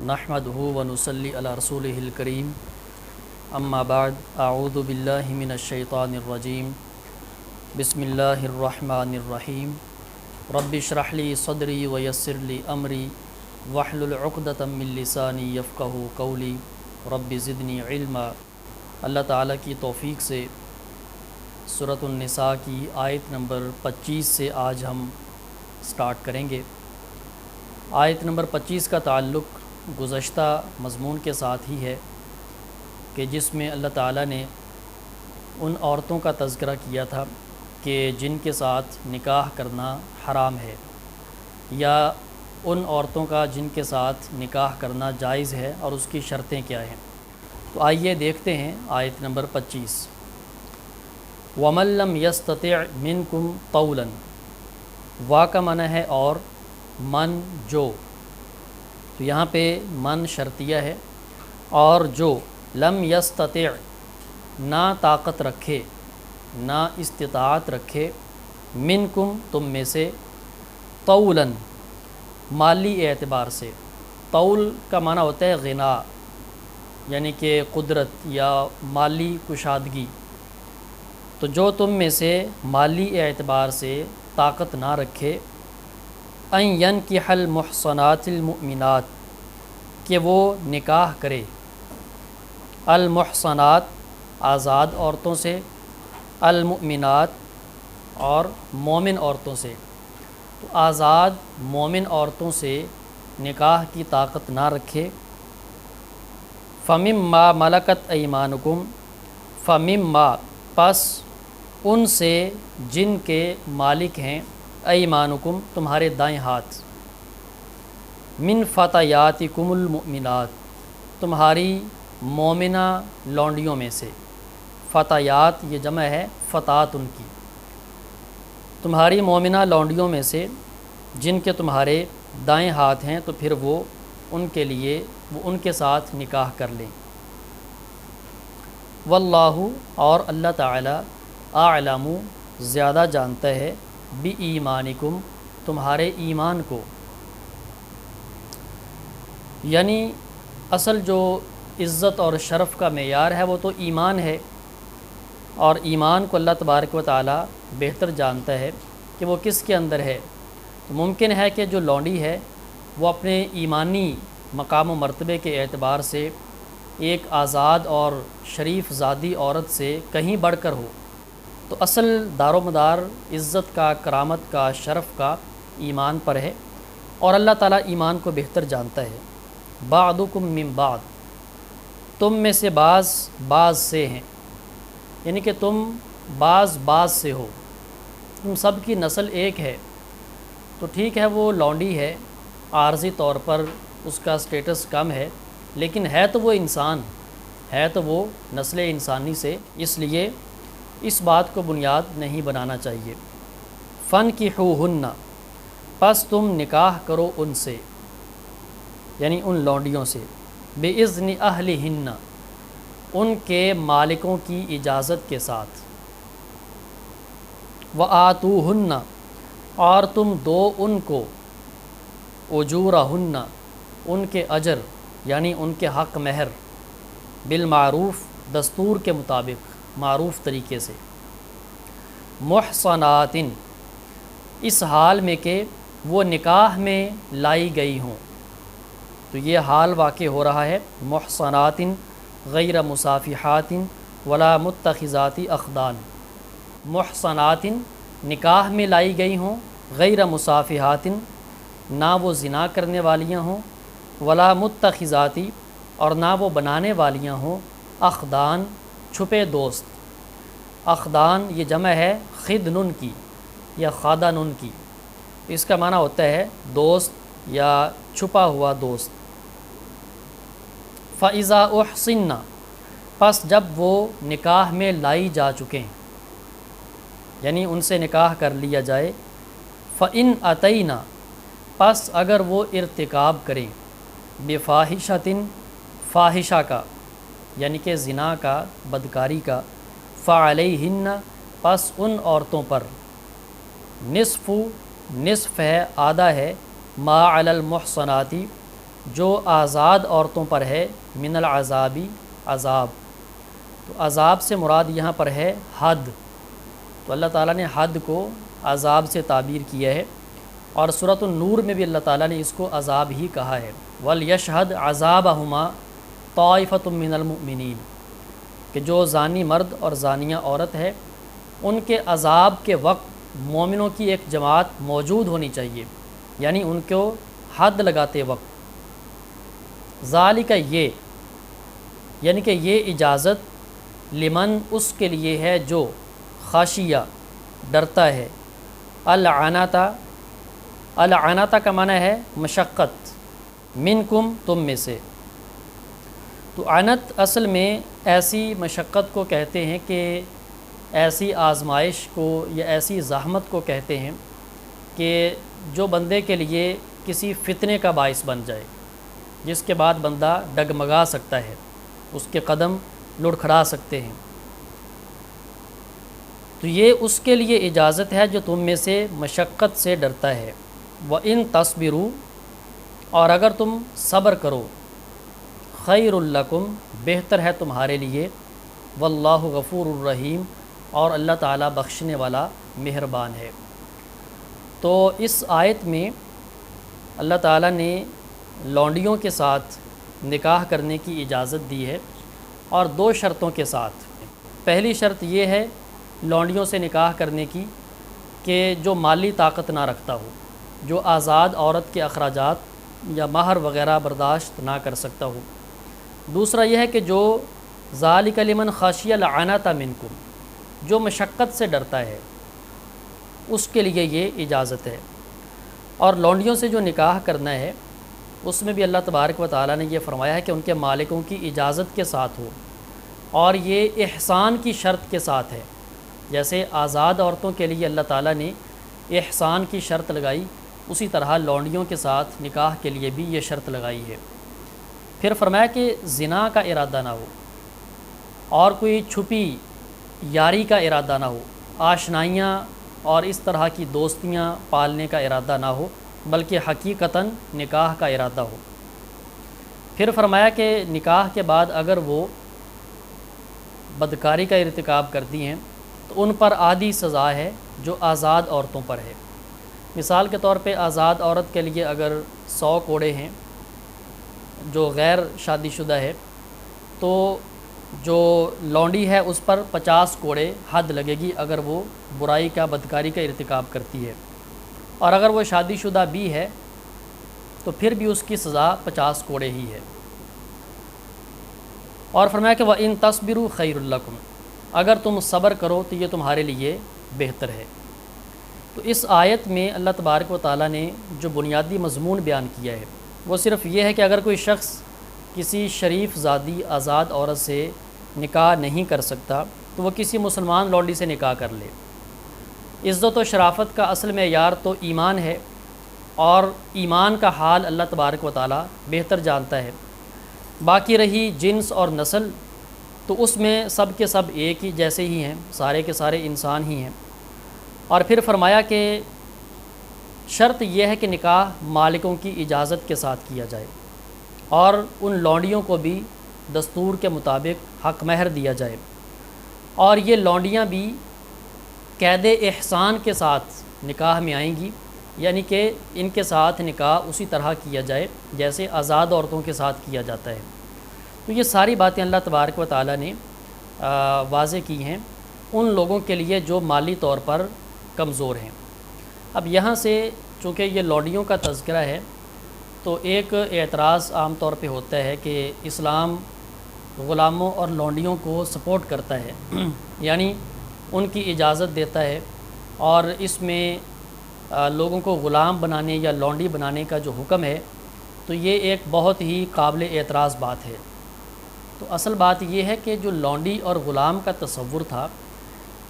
نحمدہ و نصلی علی رسولہ الکریم اما بعد اعوذ باللہ من الشیطان الرجیم بسم اللہ الرحمن الرحیم رب اشرح لی صدری ویسر لی امری واحلل عقدۃ من لسانی یفقہوا قولی رب زدنی علما۔ اللہ تعالیٰ کی توفیق سے سورۃ النساء کی آیت نمبر 25 سے آج ہم سٹارٹ کریں گے۔ آیت نمبر 25 کا تعلق گزشتہ مضمون کے ساتھ ہی ہے کہ جس میں اللہ تعالیٰ نے ان عورتوں کا تذکرہ کیا تھا کہ جن کے ساتھ نکاح کرنا حرام ہے، یا ان عورتوں کا جن کے ساتھ نکاح کرنا جائز ہے اور اس کی شرطیں کیا ہیں۔ تو آئیے دیکھتے ہیں آیت نمبر 25۔ وَمَن لَّمْ يَسْتَطِعْ مِنْكُمْ طَوْلًا، وا کا معنی ہے اور، من جو، تو یہاں پہ من شرطیہ ہے، اور جو لم یستطع نہ طاقت رکھے، نہ استطاعت رکھے، منکم تم میں سے، طولاً مالی اعتبار سے۔ طول کا معنی ہوتا ہے غنا، یعنی کہ قدرت یا مالی کشادگی۔ تو جو تم میں سے مالی اعتبار سے طاقت نہ رکھے، ان ینکح المحصنات المؤمنات، کہ وہ نکاح کرے، المحصنات آزاد عورتوں سے، المؤمنات اور مومن عورتوں سے۔ تو آزاد مومن عورتوں سے نکاح کی طاقت نہ رکھے، فمما ملکت ایمانکم، فمما پس ان سے جن کے مالک ہیں، ایمانکم تمہارے دائیں ہاتھ، من فتیاتکم المؤمنات تمہاری مومنہ لونڈیوں میں سے۔ فتیات یہ جمع ہے فتات ان کی، تمہاری مومنہ لونڈیوں میں سے جن کے تمہارے دائیں ہاتھ ہیں، تو پھر وہ ان کے لیے وہ ان کے ساتھ نکاح کر لیں۔ واللہ اور اللہ تعالی اعلم زیادہ جانتا ہے، بِایمانکم تمہارے ایمان کو، یعنی اصل جو عزت اور شرف کا معیار ہے وہ تو ایمان ہے، اور ایمان کو اللہ تبارک و تعالی بہتر جانتا ہے کہ وہ کس کے اندر ہے۔ تو ممکن ہے کہ جو لونڈی ہے وہ اپنے ایمانی مقام و مرتبے کے اعتبار سے ایک آزاد اور شریف زادی عورت سے کہیں بڑھ کر ہو، تو اصل دار و مدار عزت کا، کرامت کا، شرف کا ایمان پر ہے، اور اللہ تعالیٰ ایمان کو بہتر جانتا ہے۔ بعضکم من بعض، تم میں سے بعض سے ہیں، یعنی کہ تم بعض سے ہو، تم سب کی نسل ایک ہے۔ تو ٹھیک ہے وہ لونڈی ہے، عارضی طور پر اس کا سٹیٹس کم ہے، لیکن ہے تو وہ انسان، ہے تو وہ نسل انسانی سے، اس لیے اس بات کو بنیاد نہیں بنانا چاہیے۔ فَانْكِحُوهُنَّ پس تم نکاح کرو ان سے، یعنی ان لونڈیوں سے، بِإِذْنِ أَهْلِهِنَّ ان کے مالکوں کی اجازت کے ساتھ، وَآتُوهُنَّ اور تم دو ان کو، أُجُورَهُنَّ ان کے اجر یعنی ان کے حق مہر، بالمعروف دستور کے مطابق، معروف طریقے سے، محصنات اس حال میں کہ وہ نکاح میں لائی گئی ہوں۔ تو یہ حال واقع ہو رہا ہے، محصنات غیر مصافحات ولا متخذات اخدان، محصنات نکاح میں لائی گئی ہوں، غیر مصافحات نہ وہ زنا کرنے والیاں ہوں، ولا متخذات اور نہ وہ بنانے والیاں ہوں، اخدان چھپے دوست۔ اخدان یہ جمع ہے خدن کی یا خادن کی، اس کا معنی ہوتا ہے دوست یا چھپا ہوا دوست۔ فَإِذَا أُحْصِنَّ پس جب وہ نکاح میں لائی جا چکیں، یعنی ان سے نکاح کر لیا جائے، فَإِنْ أَتَيْنَ پس اگر وہ ارتکاب کریں، بِفَاحِشَةٍ فاحشہ کا یعنی کہ زنا کا، بدکاری کا، فَعَلَيْهِنَّ پس ان عورتوں پر، نصف ہے، آدھا ہے، ما علی المحصناتی جو آزاد عورتوں پر ہے من العذابی عذاب، تو عذاب سے مراد یہاں پر ہے حد، تو اللہ تعالیٰ نے حد کو عذاب سے تعبیر کیا ہے، اور سورۃ النور میں بھی اللہ تعالیٰ نے اس کو عذاب ہی کہا ہے، وَلْيَشْهَدْ عَذَابَهُمَا طَائِفَةٌ مِّنَ الْمُؤْمِنِينَ، کہ جو زانی مرد اور زانیہ عورت ہے ان کے عذاب کے وقت مومنوں کی ایک جماعت موجود ہونی چاہیے، یعنی ان کو حد لگاتے وقت، ذالک یہ، یعنی کہ یہ اجازت لمن اس کے لیے ہے جو خاشیہ ڈرتا ہے، العنتا، العنتا کا معنی ہے مشقت، منکم تم میں سے، تو عنت اصل میں ایسی مشقت کو کہتے ہیں کہ ایسی آزمائش کو یا ایسی زحمت کو کہتے ہیں کہ جو بندے کے لیے کسی فتنے کا باعث بن جائے، جس کے بعد بندہ ڈگمگا سکتا ہے، اس کے قدم لڑکھڑا سکتے ہیں، تو یہ اس کے لیے اجازت ہے جو تم میں سے مشقت سے ڈرتا ہے، وَإِن تَصْبِرُوا، اور اگر تم صبر کرو، خیر لکم، بہتر ہے تمہارے لیے، واللہ غفور الرحیم، اور اللہ تعالیٰ بخشنے والا مہربان ہے۔ تو اس آیت میں اللہ تعالیٰ نے لونڈیوں کے ساتھ نکاح کرنے کی اجازت دی ہے، اور دو شرطوں کے ساتھ۔ پہلی شرط یہ ہے لونڈیوں سے نکاح کرنے کی کہ جو مالی طاقت نہ رکھتا ہو، جو آزاد عورت کے اخراجات یا مہر وغیرہ برداشت نہ کر سکتا ہو۔ دوسرا یہ ہے کہ جو ذالک لمن خشی العنت منکم، جو مشقت سے ڈرتا ہے، اس کے لیے یہ اجازت ہے۔ اور لونڈیوں سے جو نکاح کرنا ہے اس میں بھی اللہ تبارک و تعالیٰ نے یہ فرمایا ہے کہ ان کے مالکوں کی اجازت کے ساتھ ہو، اور یہ احسان کی شرط کے ساتھ ہے، جیسے آزاد عورتوں کے لیے اللہ تعالیٰ نے احسان کی شرط لگائی، اسی طرح لونڈیوں کے ساتھ نکاح کے لیے بھی یہ شرط لگائی ہے۔ پھر فرمایا کہ زنا کا ارادہ نہ ہو، اور کوئی چھپی یاری کا ارادہ نہ ہو، آشنائیاں اور اس طرح کی دوستیاں پالنے کا ارادہ نہ ہو، بلکہ حقیقتاً نکاح کا ارادہ ہو۔ پھر فرمایا کہ نکاح کے بعد اگر وہ بدکاری کا ارتکاب کرتی ہیں تو ان پر آدھی سزا ہے جو آزاد عورتوں پر ہے۔ مثال کے طور پہ آزاد عورت کے لیے اگر 100 کوڑے ہیں جو غیر شادی شدہ ہے، تو جو لونڈی ہے اس پر 50 کوڑے حد لگے گی اگر وہ برائی کا بدکاری کا ارتکاب کرتی ہے، اور اگر وہ شادی شدہ بھی ہے تو پھر بھی اس کی سزا 50 کوڑے ہی ہے۔ اور فرمایا کہ وَإِن تَصْبِرُوا خَيْرٌ لَكُمْ، اگر تم صبر کرو تو یہ تمہارے لیے بہتر ہے۔ تو اس آیت میں اللہ تبارک و تعالیٰ نے جو بنیادی مضمون بیان کیا ہے وہ صرف یہ ہے کہ اگر کوئی شخص کسی شریف زادی آزاد عورت سے نکاح نہیں کر سکتا تو وہ کسی مسلمان لونڈی سے نکاح کر لے۔ عزت و شرافت کا اصل معیار تو ایمان ہے، اور ایمان کا حال اللہ تبارک و تعالیٰ بہتر جانتا ہے۔ باقی رہی جنس اور نسل، تو اس میں سب کے سب ایک ہی جیسے ہی ہیں، سارے کے سارے انسان ہی ہیں۔ اور پھر فرمایا کہ شرط یہ ہے کہ نکاح مالکوں کی اجازت کے ساتھ کیا جائے، اور ان لونڈیوں کو بھی دستور کے مطابق حق مہر دیا جائے، اور یہ لونڈیاں بھی قید احسان کے ساتھ نکاح میں آئیں گی، یعنی کہ ان کے ساتھ نکاح اسی طرح کیا جائے جیسے آزاد عورتوں کے ساتھ کیا جاتا ہے۔ تو یہ ساری باتیں اللہ تبارک و تعالیٰ نے واضح کی ہیں ان لوگوں کے لیے جو مالی طور پر کمزور ہیں۔ اب یہاں سے چونکہ یہ لونڈیوں کا تذکرہ ہے تو ایک اعتراض عام طور پہ ہوتا ہے کہ اسلام غلاموں اور لونڈیوں کو سپورٹ کرتا ہے، یعنی ان کی اجازت دیتا ہے، اور اس میں لوگوں کو غلام بنانے یا لونڈی بنانے کا جو حکم ہے تو یہ ایک بہت ہی قابل اعتراض بات ہے۔ تو اصل بات یہ ہے کہ جو لونڈی اور غلام کا تصور تھا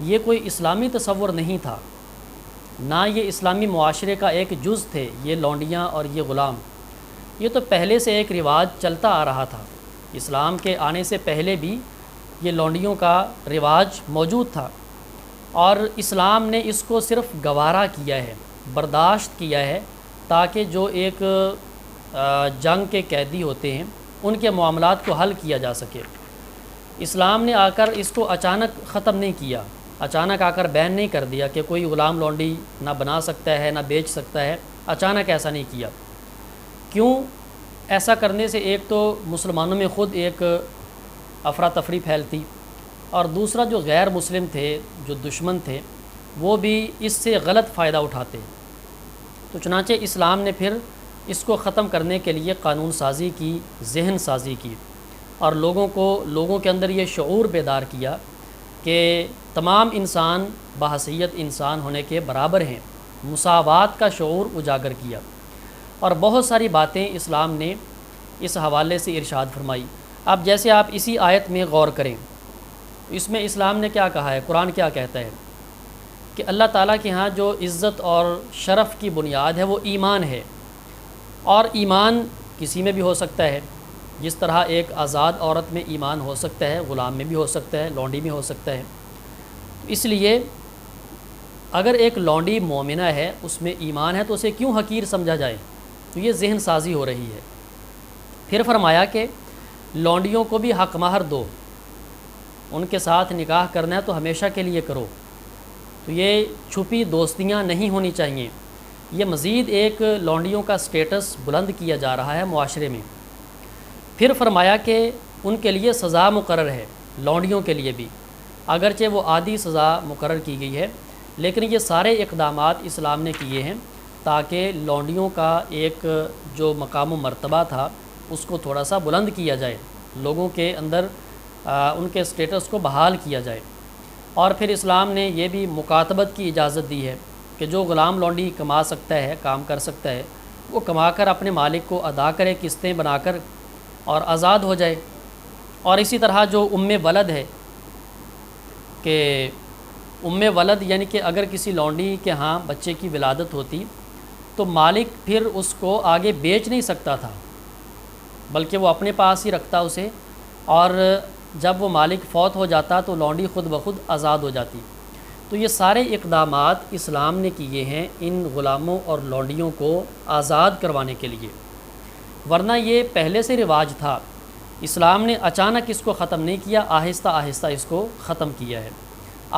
یہ کوئی اسلامی تصور نہیں تھا، نہ یہ اسلامی معاشرے کا ایک جز تھے یہ لونڈیاں اور یہ غلام، یہ تو پہلے سے ایک رواج چلتا آ رہا تھا۔ اسلام کے آنے سے پہلے بھی یہ لونڈیوں کا رواج موجود تھا، اور اسلام نے اس کو صرف گوارا کیا ہے، برداشت کیا ہے، تاکہ جو ایک جنگ کے قیدی ہوتے ہیں ان کے معاملات کو حل کیا جا سکے۔ اسلام نے آ کر اس کو اچانک ختم نہیں کیا، اچانک آ کر بین نہیں کر دیا کہ کوئی غلام لونڈی نہ بنا سکتا ہے نہ بیچ سکتا ہے، اچانک ایسا نہیں کیا۔ کیوں؟ ایسا کرنے سے ایک تو مسلمانوں میں خود ایک افراتفری پھیلتی، اور دوسرا جو غیر مسلم تھے، جو دشمن تھے، وہ بھی اس سے غلط فائدہ اٹھاتے۔ تو چنانچہ اسلام نے پھر اس کو ختم کرنے کے لیے قانون سازی کی، ذہن سازی کی، اور لوگوں کے اندر یہ شعور بیدار کیا کہ تمام انسان بحیثیت انسان ہونے کے برابر ہیں، مساوات کا شعور اجاگر کیا، اور بہت ساری باتیں اسلام نے اس حوالے سے ارشاد فرمائی۔ اب جیسے آپ اسی آیت میں غور کریں، اس میں اسلام نے کیا کہا ہے، قرآن کیا کہتا ہے کہ اللہ تعالیٰ کے ہاں جو عزت اور شرف کی بنیاد ہے وہ ایمان ہے، اور ایمان کسی میں بھی ہو سکتا ہے، جس طرح ایک آزاد عورت میں ایمان ہو سکتا ہے، غلام میں بھی ہو سکتا ہے، لونڈی میں ہو سکتا ہے۔ اس لیے اگر ایک لونڈی مومنہ ہے، اس میں ایمان ہے، تو اسے کیوں حقیر سمجھا جائے؟ تو یہ ذہن سازی ہو رہی ہے۔ پھر فرمایا کہ لونڈیوں کو بھی حق مہر دو، ان کے ساتھ نکاح کرنا ہے تو ہمیشہ کے لیے کرو، تو یہ چھپی دوستیاں نہیں ہونی چاہیے۔ یہ مزید ایک لونڈیوں کا سٹیٹس بلند کیا جا رہا ہے معاشرے میں۔ پھر فرمایا کہ ان کے لیے سزا مقرر ہے، لونڈیوں کے لیے بھی، اگرچہ وہ عادی سزا مقرر کی گئی ہے، لیکن یہ سارے اقدامات اسلام نے کیے ہیں تاکہ لونڈیوں کا ایک جو مقام و مرتبہ تھا اس کو تھوڑا سا بلند کیا جائے، لوگوں کے اندر ان کے سٹیٹس کو بحال کیا جائے۔ اور پھر اسلام نے یہ بھی مکاتبت کی اجازت دی ہے کہ جو غلام لونڈی کما سکتا ہے، کام کر سکتا ہے، وہ کما کر اپنے مالک کو ادا کرے قسطیں بنا کر اور آزاد ہو جائے۔ اور اسی طرح جو ولد ہے کہ ولد یعنی کہ اگر کسی لونڈی کے ہاں بچے کی ولادت ہوتی تو مالک پھر اس کو آگے بیچ نہیں سکتا تھا، بلکہ وہ اپنے پاس ہی رکھتا اسے، اور جب وہ مالک فوت ہو جاتا تو لونڈی خود بخود آزاد ہو جاتی۔ تو یہ سارے اقدامات اسلام نے کیے ہیں ان غلاموں اور لونڈیوں کو آزاد کروانے کے لیے، ورنہ یہ پہلے سے رواج تھا۔ اسلام نے اچانک اس کو ختم نہیں کیا، آہستہ آہستہ اس کو ختم کیا ہے۔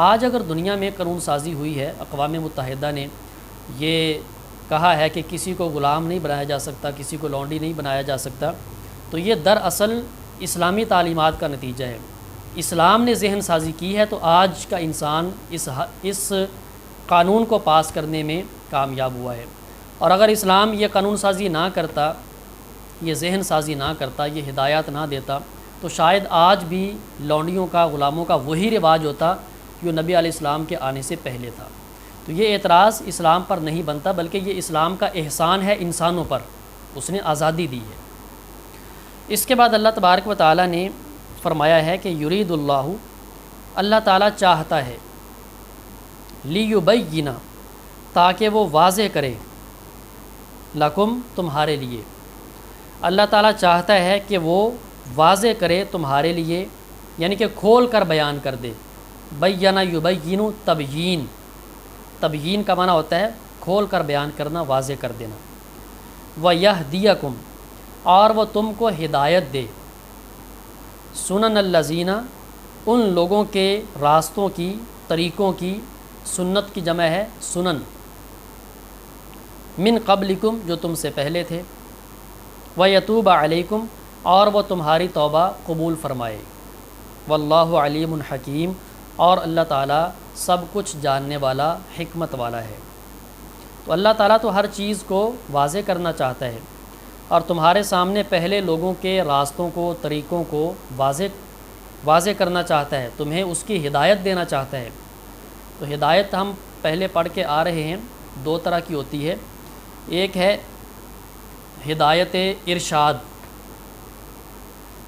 آج اگر دنیا میں قانون سازی ہوئی ہے، اقوام متحدہ نے یہ کہا ہے کہ کسی کو غلام نہیں بنایا جا سکتا، کسی کو لونڈی نہیں بنایا جا سکتا، تو یہ دراصل اسلامی تعلیمات کا نتیجہ ہے۔ اسلام نے ذہن سازی کی ہے تو آج کا انسان اس قانون کو پاس کرنے میں کامیاب ہوا ہے، اور اگر اسلام یہ قانون سازی نہ کرتا، یہ ذہن سازی نہ کرتا، یہ ہدایات نہ دیتا، تو شاید آج بھی لونڈیوں کا، غلاموں کا وہی رواج ہوتا جو نبی علیہ السلام کے آنے سے پہلے تھا۔ تو یہ اعتراض اسلام پر نہیں بنتا، بلکہ یہ اسلام کا احسان ہے انسانوں پر، اس نے آزادی دی ہے۔ اس کے بعد اللہ تبارک و تعالیٰ نے فرمایا ہے کہ یرید اللہ تعالیٰ چاہتا ہے، لیبین، تاکہ وہ واضح کرے، لکم، تمہارے لیے۔ اللہ تعالیٰ چاہتا ہے کہ وہ واضح کرے تمہارے لیے، یعنی کہ کھول کر بیان کر دے۔ بینا یبین، تبیین، تبیین کا معنی ہوتا ہے کھول کر بیان کرنا، واضح کر دینا۔ وَیَہْدِیَکُمْ، اور وہ تم کو ہدایت دے، سنن الذین، ان لوگوں کے راستوں کی، طریقوں کی، سنت کی جمع ہے سنن، من قبلکم، جو تم سے پہلے تھے، وَیَتُوبَ عَلَیکم، اور وہ تمہاری توبہ قبول فرمائے، واللہ علیم حکیم، اور اللہ تعالیٰ سب کچھ جاننے والا، حکمت والا ہے۔ تو اللہ تعالیٰ تو ہر چیز کو واضح کرنا چاہتا ہے، اور تمہارے سامنے پہلے لوگوں کے راستوں کو، طریقوں کو واضح کرنا چاہتا ہے، تمہیں اس کی ہدایت دینا چاہتا ہے۔ تو ہدایت ہم پہلے پڑھ کے آ رہے ہیں، دو طرح کی ہوتی ہے، ایک ہے ہدایت ارشاد،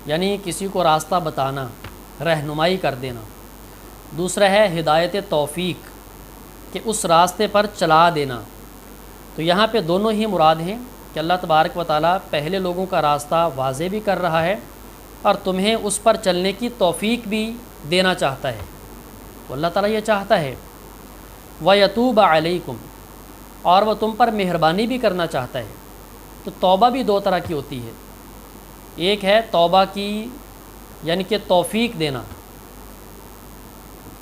یعنی کسی کو راستہ بتانا، رہنمائی کر دینا، دوسرا ہے ہدایت توفیق، کہ اس راستے پر چلا دینا۔ تو یہاں پہ دونوں ہی مراد ہیں کہ اللہ تبارک و تعالیٰ پہلے لوگوں کا راستہ واضح بھی کر رہا ہے اور تمہیں اس پر چلنے کی توفیق بھی دینا چاہتا ہے، تو اللہ تعالیٰ یہ چاہتا ہے۔ وَیَتُوبَ عَلَیکم، اور وہ تم پر مہربانی بھی کرنا چاہتا ہے، تو توبہ بھی دو طرح کی ہوتی ہے، ایک ہے توبہ کی یعنی کہ توفیق دینا،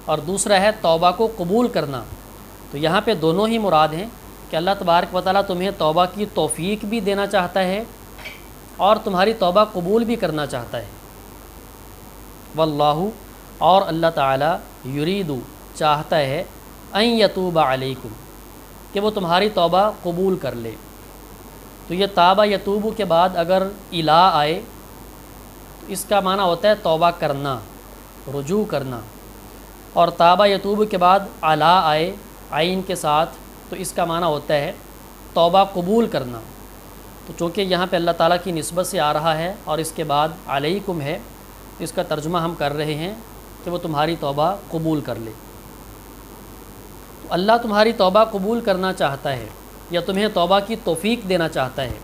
اور دوسرا ہے توبہ کو قبول کرنا۔ تو یہاں پہ دونوں ہی مراد ہیں کہ اللہ تبارک و تعالیٰ تمہیں توبہ کی توفیق بھی دینا چاہتا ہے اور تمہاری توبہ قبول بھی کرنا چاہتا ہے۔ واللہ، اور اللہ تعالیٰ یریدو، چاہتا ہے، ان یتوب علیکم، کہ وہ تمہاری توبہ قبول کر لے۔ تو یہ تابہ یتوبو کے بعد اگر الا آئے تو اس کا معنی ہوتا ہے توبہ کرنا، رجوع کرنا، اور تابہ یتوبو کے بعد علا آئے عین کے ساتھ تو اس کا معنی ہوتا ہے توبہ قبول کرنا۔ تو چونکہ یہاں پہ اللہ تعالیٰ کی نسبت سے آ رہا ہے اور اس کے بعد علیکم ہے، اس کا ترجمہ ہم کر رہے ہیں کہ وہ تمہاری توبہ قبول کر لے۔ تو اللہ تمہاری توبہ قبول کرنا چاہتا ہے یا تمہیں توبہ کی توفیق دینا چاہتا ہے۔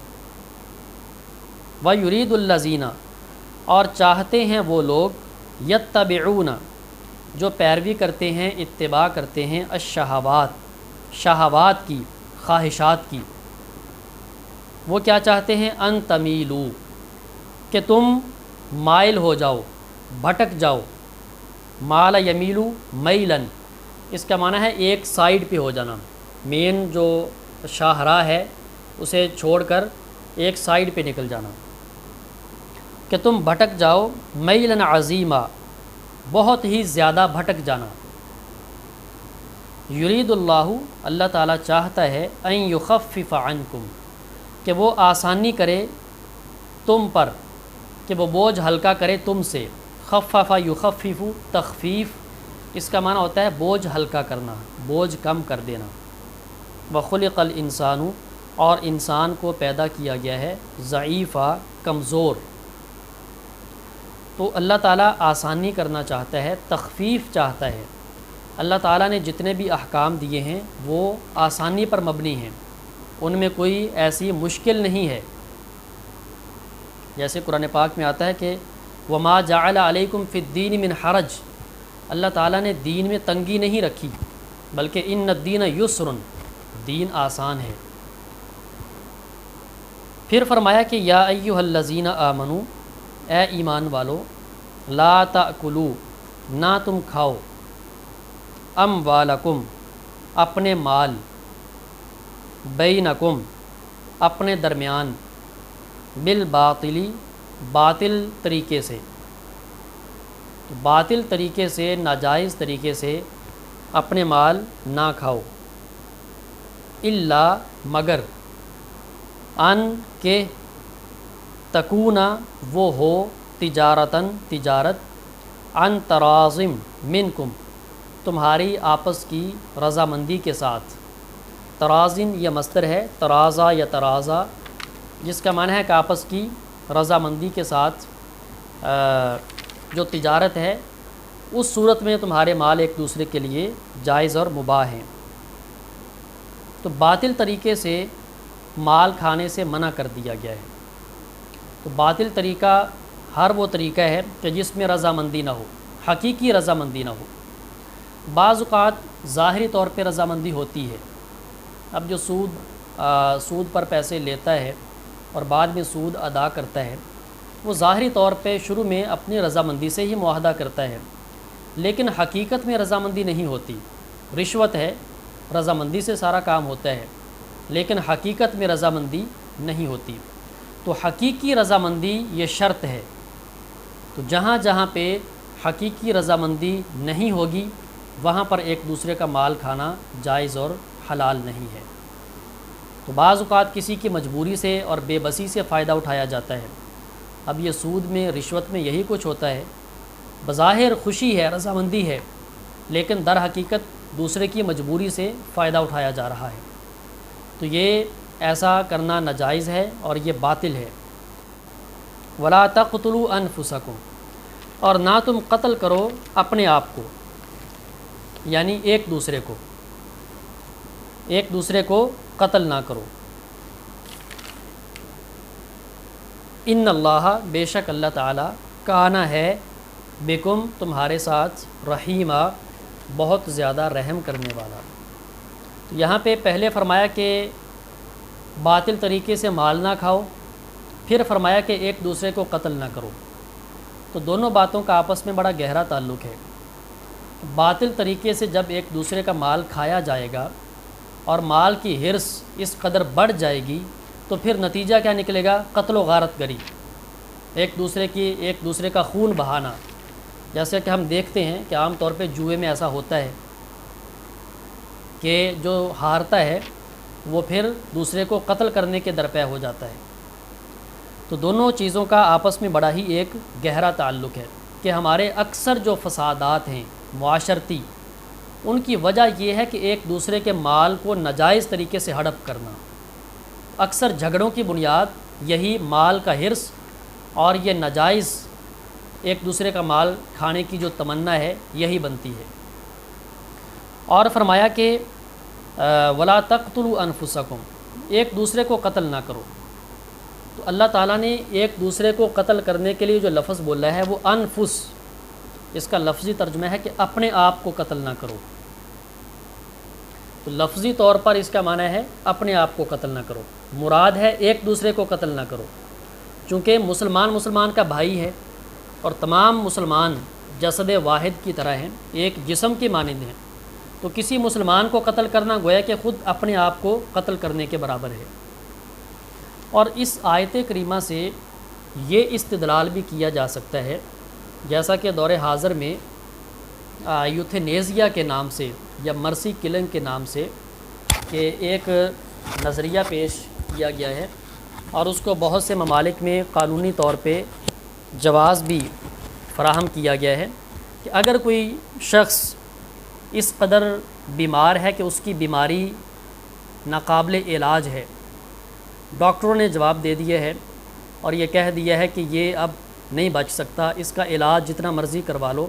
وَيُرِيدُ الَّذِينَ، اور چاہتے ہیں وہ لوگ، یتبعون، جو پیروی کرتے ہیں، اتباع کرتے ہیں، الشہوات، شہوات کی، خواہشات کی۔ وہ کیا چاہتے ہیں؟ ان تمیلو، کہ تم مائل ہو جاؤ، بھٹک جاؤ۔ مالا یمیلو میلن، اس کا معنی ہے ایک سائیڈ پہ ہو جانا، مین جو شاہراہ ہے اسے چھوڑ کر ایک سائیڈ پہ نکل جانا، کہ تم بھٹک جاؤ، میلن عظیما، بہت ہی زیادہ بھٹک جانا۔ یرید اللہ، اللہ تعالیٰ چاہتا ہے، ان یخفف عنکم، کہ وہ آسانی کرے تم پر، کہ وہ بوجھ ہلکا کرے تم سے۔ خفف یخفف، تخفیف، اس کا معنی ہوتا ہے بوجھ ہلکا کرنا، بوجھ کم کر دینا۔ وخلق الانسان، اور انسان کو پیدا کیا گیا ہے ضعیفا، کمزور۔ تو اللہ تعالیٰ آسانی کرنا چاہتا ہے، تخفیف چاہتا ہے۔ اللہ تعالیٰ نے جتنے بھی احکام دیے ہیں وہ آسانی پر مبنی ہیں، ان میں کوئی ایسی مشکل نہیں ہے۔ جیسے قرآن پاک میں آتا ہے کہ وما جعل علیکم فی الدین من حرج، اللہ تعالیٰ نے دین میں تنگی نہیں رکھی، بلکہ ان الدین یسر، دین آسان ہے۔ پھر فرمایا کہ یا ایھا الذین آمنو، اے ایمان والو، لا تأکلوا، نہ تم کھاؤ، اموالکم، اپنے مال، بینکم، اپنے درمیان، بالباطلی، باطل طریقے سے۔ تو باطل طریقے سے، ناجائز طریقے سے اپنے مال نہ کھاؤ، الا، مگر، ان کہ تکونا، وہ ہو، تجارتاً، تجارت، عن تراضم منکم، تمہاری آپس کی رضامندی کے ساتھ۔ ترازن یہ مصدر ہے، ترازا یا ترازا، جس کا معنی ہے کہ آپس کی رضامندی کے ساتھ جو تجارت ہے، اس صورت میں تمہارے مال ایک دوسرے کے لیے جائز اور مباح ہیں۔ تو باطل طریقے سے مال کھانے سے منع کر دیا گیا ہے۔ تو باطل طریقہ ہر وہ طریقہ ہے کہ جس میں رضامندی نہ ہو، حقیقی رضامندی نہ ہو۔ بعض اوقات ظاہری طور پہ رضامندی ہوتی ہے۔ اب جو سود پر پیسے لیتا ہے اور بعد میں سود ادا کرتا ہے، وہ ظاہری طور پہ شروع میں اپنی رضامندی سے ہی معاہدہ کرتا ہے، لیکن حقیقت میں رضامندی نہیں ہوتی۔ رشوت ہے، رضامندی سے سارا کام ہوتا ہے، لیکن حقیقت میں رضامندی نہیں ہوتی۔ تو حقیقی رضامندی یہ شرط ہے۔ تو جہاں جہاں پہ حقیقی رضامندی نہیں ہوگی، وہاں پر ایک دوسرے کا مال کھانا جائز اور حلال نہیں ہے۔ تو بعض اوقات کسی کی مجبوری سے اور بے بسی سے فائدہ اٹھایا جاتا ہے۔ اب یہ سود میں، رشوت میں یہی کچھ ہوتا ہے، بظاہر خوشی ہے، رضامندی ہے، لیکن در حقیقت دوسرے کی مجبوری سے فائدہ اٹھایا جا رہا ہے۔ تو یہ ایسا کرنا ناجائز ہے اور یہ باطل ہے۔ ولا تقتلوا انفسکم، اور نہ تم قتل کرو اپنے آپ کو، یعنی ایک دوسرے کو قتل نہ کرو۔ ان اللہ، بے شک اللہ تعالیٰ، کانا ہے، بکم، تمہارے ساتھ، رحیمہ، بہت زیادہ رحم کرنے والا۔ تو یہاں پہ پہلے فرمایا کہ باطل طریقے سے مال نہ کھاؤ، پھر فرمایا کہ ایک دوسرے کو قتل نہ کرو۔ تو دونوں باتوں کا آپس میں بڑا گہرا تعلق ہے۔ باطل طریقے سے جب ایک دوسرے کا مال کھایا جائے گا اور مال کی حرص اس قدر بڑھ جائے گی تو پھر نتیجہ کیا نکلے گا؟ قتل و غارت گری، ایک دوسرے کا خون بہانا۔ جیسے کہ ہم دیکھتے ہیں کہ عام طور پہ جوئے میں ایسا ہوتا ہے کہ جو ہارتا ہے وہ پھر دوسرے کو قتل کرنے کے درپے ہو جاتا ہے۔ تو دونوں چیزوں کا آپس میں بڑا ہی ایک گہرا تعلق ہے کہ ہمارے اکثر جو فسادات ہیں معاشرتی، ان کی وجہ یہ ہے کہ ایک دوسرے کے مال کو ناجائز طریقے سے ہڑپ کرنا۔ اکثر جھگڑوں کی بنیاد یہی مال کا حرص اور یہ ناجائز ایک دوسرے کا مال کھانے کی جو تمنا ہے یہی بنتی ہے۔ اور فرمایا کہ ولا تقتلوا انفسکم، ایک دوسرے کو قتل نہ کرو۔ تو اللہ تعالیٰ نے ایک دوسرے کو قتل کرنے کے لیے جو لفظ بولا ہے وہ انفس، اس کا لفظی ترجمہ ہے کہ اپنے آپ کو قتل نہ کرو۔ تو لفظی طور پر اس کا معنی ہے اپنے آپ کو قتل نہ کرو، مراد ہے ایک دوسرے کو قتل نہ کرو، چونکہ مسلمان کا بھائی ہے اور تمام مسلمان جسد واحد کی طرح ہیں، ایک جسم کی مانند ہیں۔ تو کسی مسلمان کو قتل کرنا گویا کہ خود اپنے آپ کو قتل کرنے کے برابر ہے۔ اور اس آیت کریمہ سے یہ استدلال بھی کیا جا سکتا ہے، جیسا کہ دور حاضر میں یوتھینیزیا کے نام سے یا مرسی کلنگ کے نام سے کہ ایک نظریہ پیش کیا گیا ہے اور اس کو بہت سے ممالک میں قانونی طور پہ جواز بھی فراہم کیا گیا ہے کہ اگر کوئی شخص اس قدر بیمار ہے کہ اس کی بیماری ناقابل علاج ہے، ڈاکٹروں نے جواب دے دیا ہے اور یہ کہہ دیا ہے کہ یہ اب نہیں بچ سکتا، اس کا علاج جتنا مرضی کروا لو،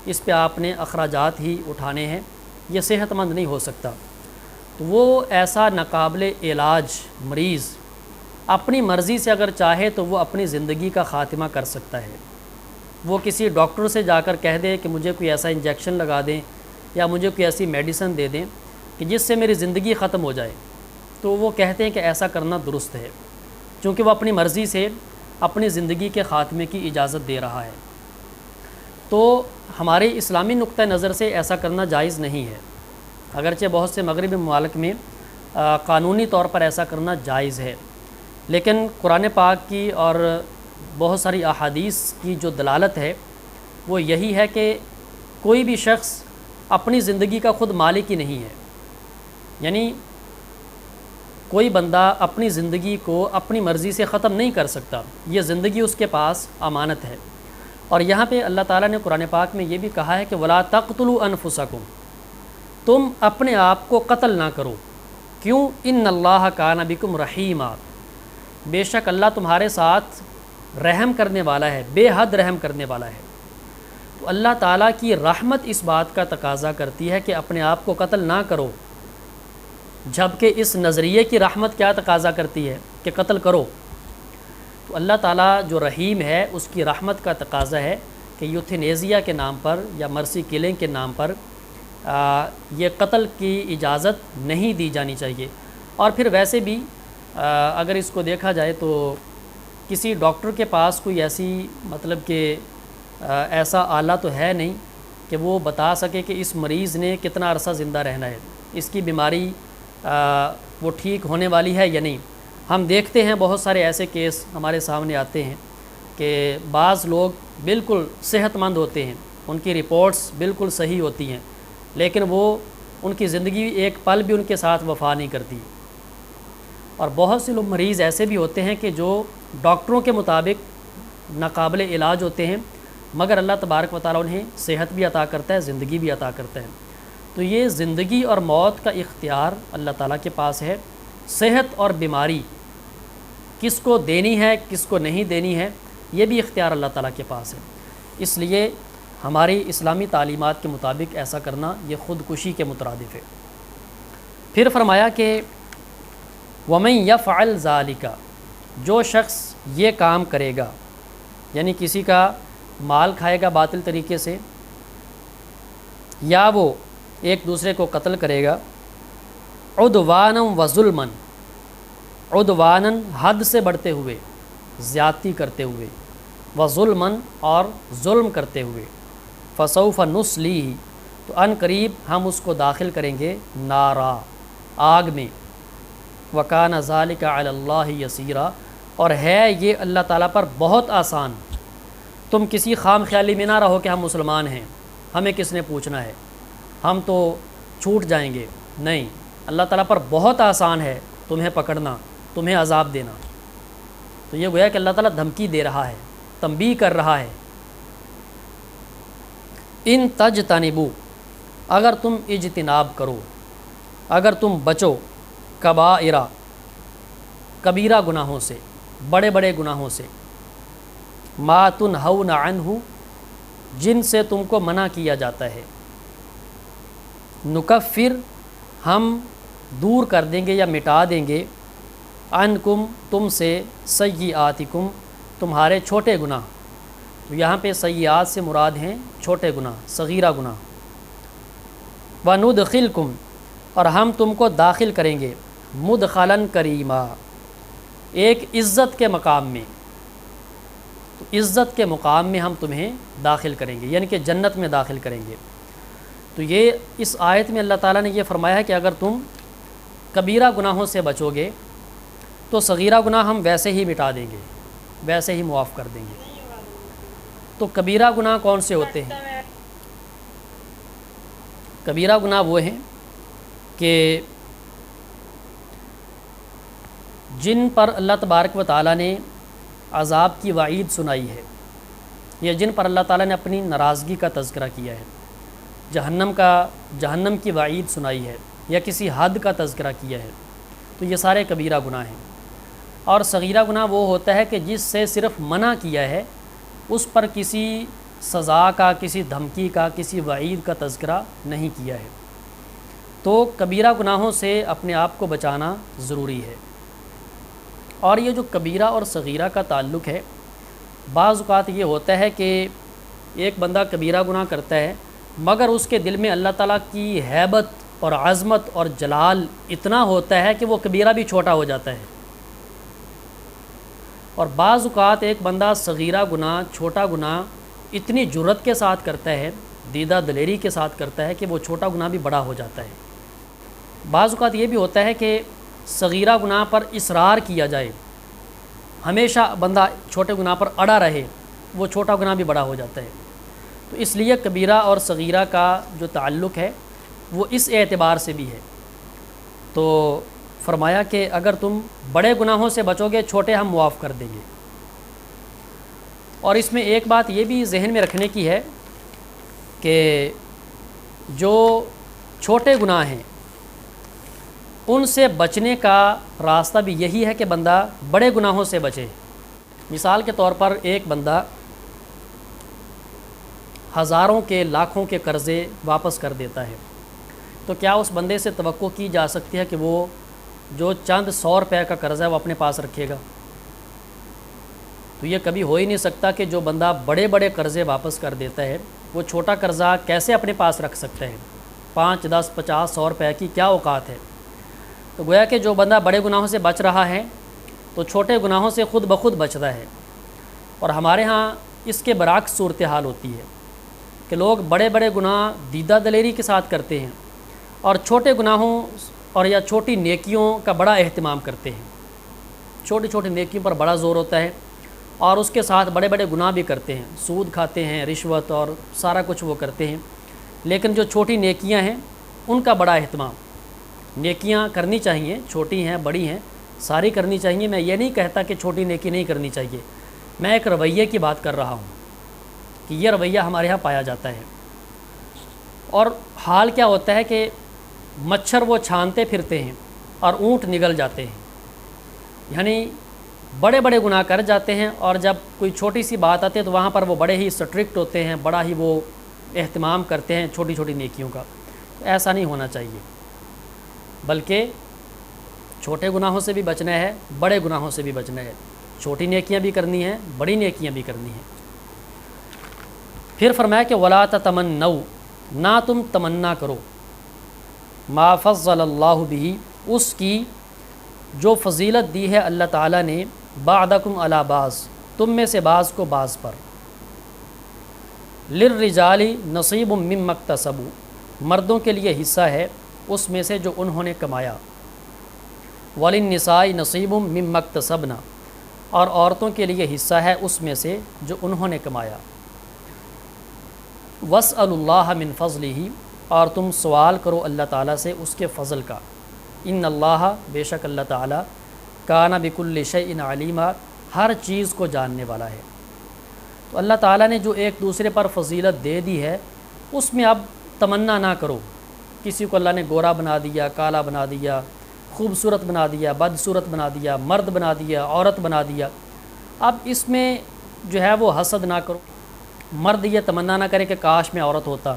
اس پہ آپ نے اخراجات ہی اٹھانے ہیں، یہ صحت مند نہیں ہو سکتا، تو وہ ایسا ناقابل علاج مریض اپنی مرضی سے اگر چاہے تو وہ اپنی زندگی کا خاتمہ کر سکتا ہے۔ وہ کسی ڈاکٹر سے جا کر کہہ دے کہ مجھے کوئی ایسا انجیکشن لگا دیں یا مجھے کوئی ایسی میڈیسن دے دیں کہ جس سے میری زندگی ختم ہو جائے، تو وہ کہتے ہیں کہ ایسا کرنا درست ہے، چونکہ وہ اپنی مرضی سے اپنی زندگی کے خاتمے کی اجازت دے رہا ہے۔ تو ہمارے اسلامی نقطہ نظر سے ایسا کرنا جائز نہیں ہے، اگرچہ بہت سے مغربی ممالک میں قانونی طور پر ایسا کرنا جائز ہے، لیکن قرآن پاک کی اور بہت ساری احادیث کی جو دلالت ہے وہ یہی ہے کہ کوئی بھی شخص اپنی زندگی کا خود مالک ہی نہیں ہے، یعنی کوئی بندہ اپنی زندگی کو اپنی مرضی سے ختم نہیں کر سکتا، یہ زندگی اس کے پاس امانت ہے۔ اور یہاں پہ اللہ تعالیٰ نے قرآن پاک میں یہ بھی کہا ہے کہ ولا تقتلوا انفسکم، تم اپنے آپ کو قتل نہ کرو، کیوں؟ ان اللہ کان بکم رحیما، بے شک اللہ تمہارے ساتھ رحم کرنے والا ہے، بے حد رحم کرنے والا ہے۔ تو اللہ تعالیٰ کی رحمت اس بات کا تقاضا کرتی ہے کہ اپنے آپ کو قتل نہ کرو، جبکہ اس نظریے کی رحمت کیا تقاضا کرتی ہے کہ قتل کرو۔ تو اللہ تعالیٰ جو رحیم ہے اس کی رحمت کا تقاضا ہے کہ یوتھینیزیا کے نام پر یا مرسی کلنگ کے نام پر یہ قتل کی اجازت نہیں دی جانی چاہیے۔ اور پھر ویسے بھی اگر اس کو دیکھا جائے تو کسی ڈاکٹر کے پاس کوئی ایسی مطلب کہ ایسا آلہ تو ہے نہیں کہ وہ بتا سکے کہ اس مریض نے کتنا عرصہ زندہ رہنا ہے، اس کی بیماری وہ ٹھیک ہونے والی ہے یا نہیں۔ ہم دیکھتے ہیں بہت سارے ایسے کیس ہمارے سامنے آتے ہیں کہ بعض لوگ بالکل صحت مند ہوتے ہیں، ان کی رپورٹس بالکل صحیح ہوتی ہیں، لیکن وہ ان کی زندگی ایک پل بھی ان کے ساتھ وفا نہیں کرتی۔ اور بہت سے لوگ مریض ایسے بھی ہوتے ہیں کہ جو ڈاکٹروں کے مطابق ناقابل علاج ہوتے ہیں، مگر اللہ تبارک و تعالیٰ انہیں صحت بھی عطا کرتا ہے، زندگی بھی عطا کرتا ہے۔ تو یہ زندگی اور موت کا اختیار اللہ تعالیٰ کے پاس ہے، صحت اور بیماری کس کو دینی ہے کس کو نہیں دینی ہے یہ بھی اختیار اللہ تعالیٰ کے پاس ہے۔ اس لیے ہماری اسلامی تعلیمات کے مطابق ایسا کرنا یہ خودکشی کے مترادف ہے۔ پھر فرمایا کہ وَمَن يَفْعَلْ ذَلِكَ، جو شخص یہ کام کرے گا، یعنی کسی کا مال کھائے گا باطل طریقے سے، یا وہ ایک دوسرے کو قتل کرے گا، عدوانًا وظلمًا، عدوانن حد سے بڑھتے ہوئے، زیادتی کرتے ہوئے، وظلمن اور ظلم کرتے ہوئے، فسوف نصلیہ تو ان قریب ہم اس کو داخل کریں گے نارا آگ میں، وکان ذالک علی اللہ یسیرا اور ہے یہ اللہ تعالیٰ پر بہت آسان۔ تم کسی خام خیالی میں نہ رہو کہ ہم مسلمان ہیں، ہمیں کس نے پوچھنا ہے، ہم تو چھوٹ جائیں گے، نہیں، اللہ تعالیٰ پر بہت آسان ہے تمہیں پکڑنا، تمہیں عذاب دینا۔ تو یہ گویا کہ اللہ تعالیٰ دھمکی دے رہا ہے، تنبیہ کر رہا ہے۔ ان تجتنبو اگر تم اجتناب کرو، اگر تم بچو، کبائرہ کبیرہ گناہوں سے، بڑے بڑے گناہوں سے، ما تنہون عنہ جن سے تم کو منع کیا جاتا ہے، نکفر ہم دور کر دیں گے یا مٹا دیں گے، عنکم تم سے، سیئاتکم تمہارے چھوٹے گناہ۔ تو یہاں پہ سیئات سے مراد ہیں چھوٹے گناہ، صغیرہ گناہ۔ وندخلکم اور ہم تم کو داخل کریں گے، مدخلاً کریما ایک عزت کے مقام میں، تو عزت کے مقام میں ہم تمہیں داخل کریں گے، یعنی کہ جنت میں داخل کریں گے۔ تو یہ اس آیت میں اللہ تعالیٰ نے یہ فرمایا ہے کہ اگر تم کبیرہ گناہوں سے بچو گے تو صغیرہ گناہ ہم ویسے ہی مٹا دیں گے، ویسے ہی معاف کر دیں گے۔ تو کبیرہ گناہ کون سے ہوتے ہیں؟ کبیرہ گناہ وہ ہیں کہ جن پر اللہ تبارک و تعالیٰ نے عذاب کی وعید سنائی ہے، یا جن پر اللہ تعالیٰ نے اپنی ناراضگی کا تذکرہ کیا ہے، جہنم کی وعید سنائی ہے، یا کسی حد کا تذکرہ کیا ہے، تو یہ سارے کبیرہ گناہ ہیں۔ اور صغیرہ گناہ وہ ہوتا ہے کہ جس سے صرف منع کیا ہے، اس پر کسی سزا کا، کسی دھمکی کا، کسی وعید کا تذکرہ نہیں کیا ہے۔ تو کبیرہ گناہوں سے اپنے آپ کو بچانا ضروری ہے۔ اور یہ جو کبیرہ اور صغیرہ کا تعلق ہے، بعض اوقات یہ ہوتا ہے کہ ایک بندہ کبیرہ گناہ کرتا ہے مگر اس کے دل میں اللہ تعالیٰ کی ہیبت اور عظمت اور جلال اتنا ہوتا ہے کہ وہ کبیرہ بھی چھوٹا ہو جاتا ہے۔ اور بعض اوقات ایک بندہ صغیرہ گناہ، چھوٹا گناہ اتنی جرأت کے ساتھ کرتا ہے، دیدہ دلیری کے ساتھ کرتا ہے کہ وہ چھوٹا گناہ بھی بڑا ہو جاتا ہے۔ بعض اوقات یہ بھی ہوتا ہے کہ صغیرہ گناہ پر اصرار کیا جائے، ہمیشہ بندہ چھوٹے گناہ پر اڑا رہے، وہ چھوٹا گناہ بھی بڑا ہو جاتا ہے۔ تو اس لیے کبیرہ اور صغیرہ کا جو تعلق ہے وہ اس اعتبار سے بھی ہے۔ تو فرمایا کہ اگر تم بڑے گناہوں سے بچو گے، چھوٹے ہم معاف کر دیں گے۔ اور اس میں ایک بات یہ بھی ذہن میں رکھنے کی ہے کہ جو چھوٹے گناہ ہیں ان سے بچنے کا راستہ بھی یہی ہے کہ بندہ بڑے گناہوں سے بچے۔ مثال کے طور پر ایک بندہ ہزاروں کے، لاکھوں کے قرضے واپس کر دیتا ہے، تو کیا اس بندے سے توقع کی جا سکتی ہے کہ وہ جو چند 100 روپے کا قرض ہے وہ اپنے پاس رکھے گا؟ تو یہ کبھی ہو ہی نہیں سکتا کہ جو بندہ بڑے بڑے قرضے واپس کر دیتا ہے وہ چھوٹا قرضہ کیسے اپنے پاس رکھ سکتا ہے؟ 5، 10، 50، 100 روپے کی کیا اوقات ہے؟ تو گویا کہ جو بندہ بڑے گناہوں سے بچ رہا ہے تو چھوٹے گناہوں سے خود بخود بچتا ہے۔ اور ہمارے ہاں اس کے برعکس صورتحال ہوتی ہے کہ لوگ بڑے بڑے گناہ دیدہ دلیری کے ساتھ کرتے ہیں اور چھوٹے گناہوں اور یا چھوٹی نیکیوں کا بڑا اہتمام کرتے ہیں، چھوٹی چھوٹی نیکیوں پر بڑا زور ہوتا ہے اور اس کے ساتھ بڑے بڑے گناہ بھی کرتے ہیں، سود کھاتے ہیں، رشوت اور سارا کچھ وہ کرتے ہیں۔ لیکن جو چھوٹی نیکیاں ہیں ان کا بڑا اہتمام۔ نیکیاں کرنی چاہیے، چھوٹی ہیں بڑی ہیں، ساری کرنی چاہیے۔ میں یہ نہیں کہتا کہ چھوٹی نیکی نہیں کرنی چاہیے، میں ایک رویے کی بات کر رہا ہوں کہ یہ رویہ ہمارے ہاں پایا جاتا ہے۔ اور حال کیا ہوتا ہے کہ مچھر وہ چھانتے پھرتے ہیں اور اونٹ نگل جاتے ہیں، یعنی بڑے بڑے گناہ کر جاتے ہیں اور جب کوئی چھوٹی سی بات آتی ہے تو وہاں پر وہ بڑے ہی سٹرکٹ ہوتے ہیں، بڑا ہی وہ اہتمام کرتے ہیں چھوٹی چھوٹی نیکیوں کا۔ ایسا نہیں ہونا چاہیے، بلکہ چھوٹے گناہوں سے بھی بچنا ہے، بڑے گناہوں سے بھی بچنا ہے، چھوٹی نیکیاں بھی کرنی ہیں، بڑی نیکیاں بھی کرنی ہیں۔ پھر فرمایا کہ وَلَا تَتَمَنَّوْا نہ تم تمنا کرو، ما فضل اللہ بہ اس کی جو فضیلت دی ہے اللہ تعالیٰ نے بعدکم علی بعض، تم میں سے بعض کو بعض پر، للرجال نصیب مما اکتسبوا، مردوں کے لیے حصہ ہے اس میں سے جو انہوں نے کمایا، وللنساء نصیب مما اکتسبن، اور عورتوں کے لیے حصہ ہے اس میں سے جو انہوں نے کمایا، واسألوا اللہ من فضلہ، اور تم سوال کرو اللہ تعالیٰ سے اس کے فضل کا، ان اللہ، بے شک اللہ تعالیٰ، کان بکل شیء علیما، ہر چیز کو جاننے والا ہے۔ تو اللہ تعالیٰ نے جو ایک دوسرے پر فضیلت دے دی ہے اس میں اب تمنا نہ کرو، کسی کو اللہ نے گورا بنا دیا، کالا بنا دیا، خوبصورت بنا دیا، بدصورت بنا دیا، مرد بنا دیا، عورت بنا دیا، اب اس میں جو ہے وہ حسد نہ کرو۔ مرد یہ تمنا نہ کرے کہ کاش میں عورت ہوتا،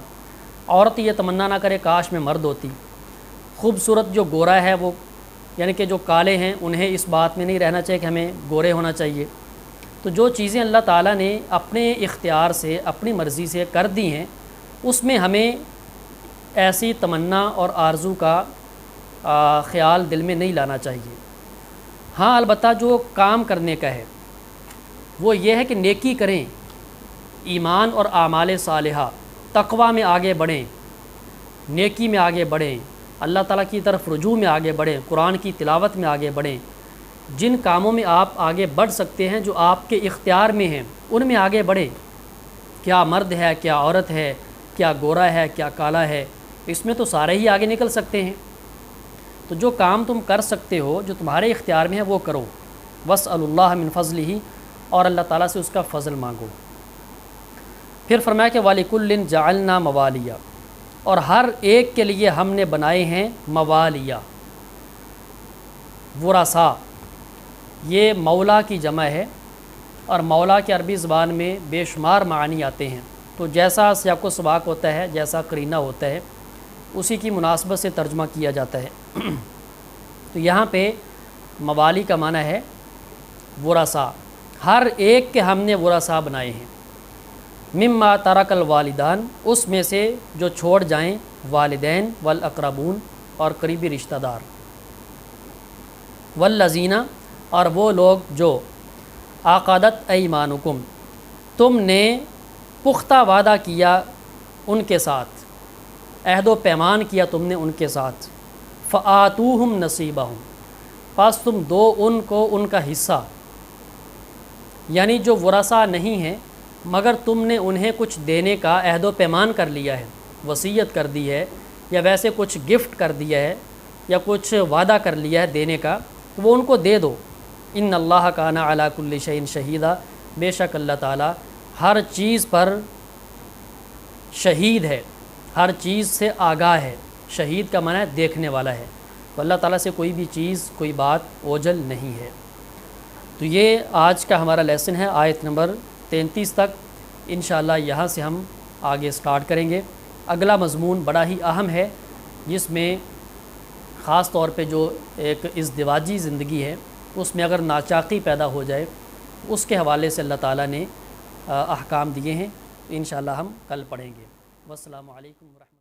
عورت یہ تمنا نہ کرے کاش میں مرد ہوتی، خوبصورت جو گورا ہے وہ یعنی کہ جو کالے ہیں انہیں اس بات میں نہیں رہنا چاہیے کہ ہمیں گورے ہونا چاہیے۔ تو جو چیزیں اللہ تعالیٰ نے اپنے اختیار سے اپنی مرضی سے کر دی ہیں اس میں ہمیں ایسی تمنا اور آرزو کا خیال دل میں نہیں لانا چاہیے۔ ہاں البتہ جو کام کرنے کا ہے وہ یہ ہے کہ نیکی کریں، ایمان اور اعمال صالحہ، تقویٰ میں آگے بڑھیں، نیکی میں آگے بڑھیں، اللہ تعالیٰ کی طرف رجوع میں آگے بڑھیں، قرآن کی تلاوت میں آگے بڑھیں، جن کاموں میں آپ آگے بڑھ سکتے ہیں جو آپ کے اختیار میں ہیں ان میں آگے بڑھیں۔ کیا مرد ہے، کیا عورت ہے، کیا گورا ہے، کیا کالا ہے، اس میں تو سارے ہی آگے نکل سکتے ہیں۔ تو جو کام تم کر سکتے ہو جو تمہارے اختیار میں ہے وہ کرو، واسألوا اللہ من فضلہ، اور اللہ تعالیٰ سے اس کا فضل مانگو۔ پھر فرمایا کہ وَلِكُلٍّ جَعَلْنَا مَوَالِيَ، اور ہر ایک کے لیے ہم نے بنائے ہیں موالیہ، ورثاء، یہ مولا کی جمع ہے، اور مولا کے عربی زبان میں بے شمار معنی آتے ہیں، تو جیسا سیاق و سباق ہوتا ہے، جیسا قرینہ ہوتا ہے، اسی کی مناسبت سے ترجمہ کیا جاتا ہے۔ تو یہاں پہ موالی کا معنی ہے ورثاء، ہر ایک کے ہم نے ورثاء بنائے ہیں، مما ترک الوالدان، اس میں سے جو چھوڑ جائیں والدین، والاقربون، اور قریبی رشتہ دار، والذین، اور وہ لوگ جو عقدت ایمانکم، تم نے پختہ وعدہ کیا ان کے ساتھ، عہد و پیمان کیا تم نے ان کے ساتھ، فآتوہم نصیبہم، پس تم دو ان کو ان کا حصہ، یعنی جو ورثاء نہیں ہیں مگر تم نے انہیں کچھ دینے کا عہد و پیمان کر لیا ہے، وصیت کر دی ہے، یا ویسے کچھ گفٹ کر دیا ہے، یا کچھ وعدہ کر لیا ہے دینے کا، تو وہ ان کو دے دو۔ ان اللہ کان علی کل شیء شہیدا، بے شک اللہ تعالیٰ ہر چیز پر شہید ہے، ہر چیز سے آگاہ ہے، شہید کا معنی ہے دیکھنے والا ہے، تو اللہ تعالیٰ سے کوئی بھی چیز، کوئی بات اوجھل نہیں ہے۔ تو یہ آج کا ہمارا لیسن ہے آیت نمبر 33 تک، انشاءاللہ یہاں سے ہم آگے سٹارٹ کریں گے۔ اگلا مضمون بڑا ہی اہم ہے، جس میں خاص طور پہ جو ایک ازدواجی زندگی ہے اس میں اگر ناچاقی پیدا ہو جائے، اس کے حوالے سے اللہ تعالیٰ نے احکام دیے ہیں، انشاءاللہ ہم کل پڑھیں گے۔ والسلام علیکم ورحمۃ اللہ۔